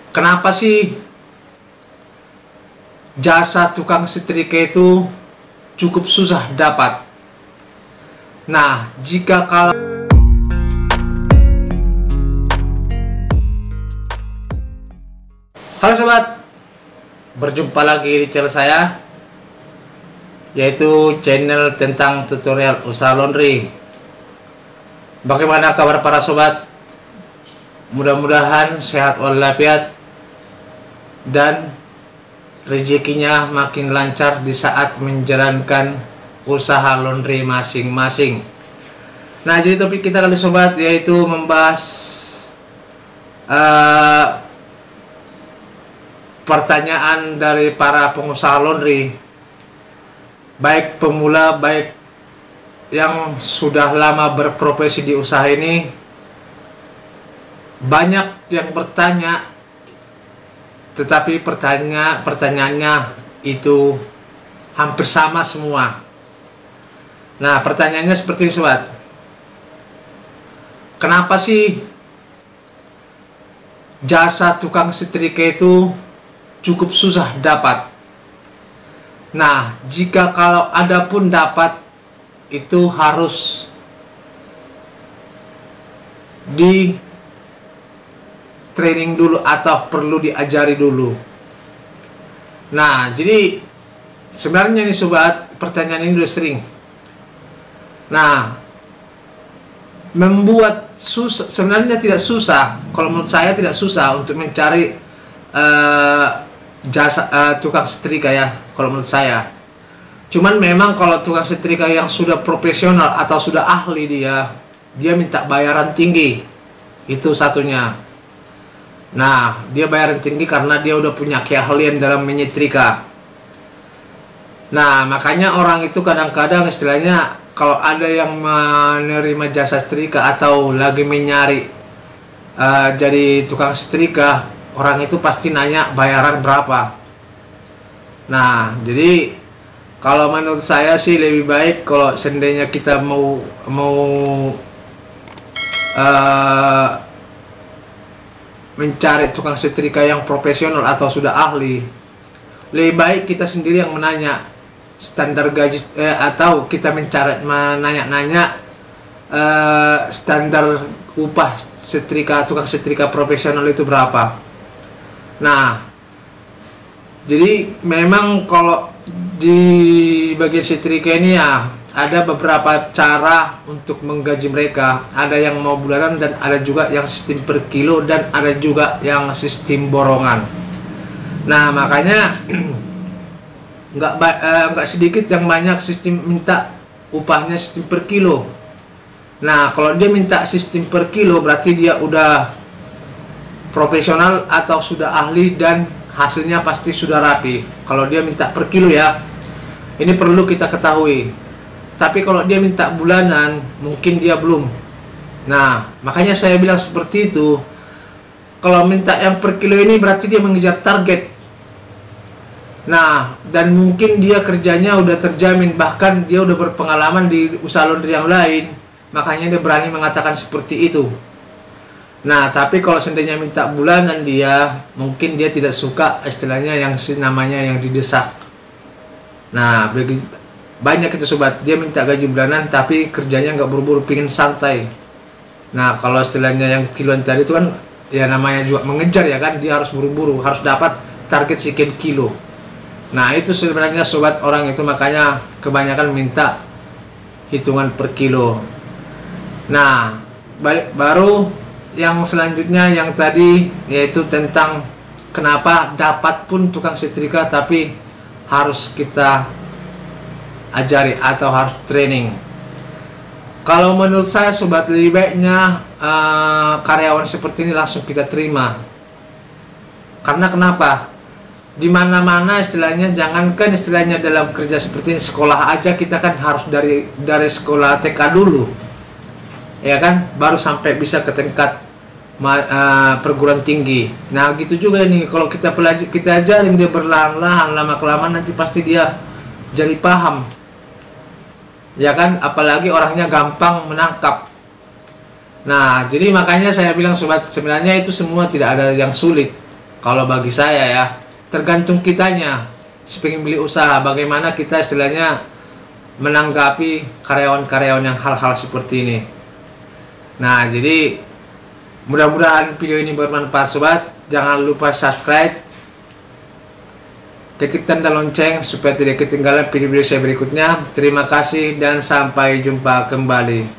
Kenapa sih jasa tukang setrika itu cukup susah dapat? Nah, jika kalau halo sobat, berjumpa lagi di channel saya, yaitu channel tentang tutorial usaha laundry. Bagaimana kabar para sobat? Mudah-mudahan sehat walafiat dan rezekinya makin lancar di saat menjalankan usaha laundry masing-masing. Nah, jadi topik kita kali sobat yaitu membahas pertanyaan dari para pengusaha laundry, baik pemula baik yang sudah lama berprofesi di usaha ini. Banyak yang bertanya, tetapi pertanyaannya itu hampir sama semua. Nah, pertanyaannya seperti ini sobat, kenapa sih jasa tukang setrika itu cukup susah dapat? Nah, jika kalau ada pun dapat, itu harus di training dulu atau perlu diajari dulu. Nah, jadi sebenarnya nih sobat, pertanyaan ini udah sering. Nah, membuat susah sebenarnya tidak susah. Kalau menurut saya tidak susah untuk mencari jasa tukang setrika ya, kalau menurut saya. Cuman memang kalau tukang setrika yang sudah profesional atau sudah ahli, dia minta bayaran tinggi. Itu satunya. Nah, dia bayaran tinggi karena dia udah punya keahlian dalam menyetrika. Nah, makanya orang itu kadang-kadang istilahnya kalau ada yang menerima jasa setrika atau lagi mencari jadi tukang setrika, orang itu pasti nanya bayaran berapa. Nah, jadi kalau menurut saya sih lebih baik kalau seandainya kita mau mencari tukang setrika yang profesional atau sudah ahli, lebih baik kita sendiri yang menanya standar gaji atau kita menanya standar upah setrika tukang setrika profesional itu berapa. Nah, jadi memang kalau di bagian setrika ini ya ada beberapa cara untuk menggaji mereka. Ada yang mau bulanan dan ada juga yang sistem per kilo dan ada juga yang sistem borongan. Nah, makanya nggak sedikit yang banyak sistem minta upahnya sistem per kilo. Nah, kalau dia minta sistem per kilo berarti dia udah profesional atau sudah ahli dan hasilnya pasti sudah rapi. Kalau dia minta per kilo ya, ini perlu kita ketahui. Tapi kalau dia minta bulanan, mungkin dia belum. Nah, makanya saya bilang seperti itu. Kalau minta yang per kilo ini berarti dia mengejar target. Nah, dan mungkin dia kerjanya udah terjamin, bahkan dia udah berpengalaman di usaha laundry yang lain. Makanya dia berani mengatakan seperti itu. Nah, tapi kalau seandainya minta bulanan, dia mungkin dia tidak suka istilahnya yang namanya yang didesak. Nah, banyak itu sobat, dia minta gaji bulanan tapi kerjanya nggak buru-buru, pingin santai. Nah, kalau istilahnya yang kiloan tadi itu kan ya namanya juga mengejar ya kan, dia harus buru-buru, harus dapat target sekian kilo. Nah, itu sebenarnya sobat, orang itu makanya kebanyakan minta hitungan per kilo. Nah, baru yang selanjutnya yang tadi yaitu tentang kenapa dapat pun tukang setrika tapi harus kita ajari atau harus training. Kalau menurut saya sobat, lebih baiknya karyawan seperti ini langsung kita terima. Karena kenapa? Di mana-mana istilahnya, jangankan istilahnya dalam kerja seperti ini, sekolah aja kita kan harus dari sekolah TK dulu, ya kan, baru sampai bisa ke tingkat perguruan tinggi. Nah, gitu juga nih, kalau kita ajarin dia perlahan-lahan, lama-kelamaan nanti pasti dia jadi paham, ya kan, apalagi orangnya gampang menangkap. Nah, jadi makanya saya bilang sobat, sebenarnya itu semua tidak ada yang sulit. Kalau bagi saya ya, tergantung kitanya. Pengen beli usaha, bagaimana kita istilahnya menanggapi karyawan-karyawan yang hal-hal seperti ini. Nah, jadi mudah-mudahan video ini bermanfaat sobat. Jangan lupa subscribe, ketik tanda lonceng supaya tidak ketinggalan video-video saya berikutnya. Terima kasih dan sampai jumpa kembali.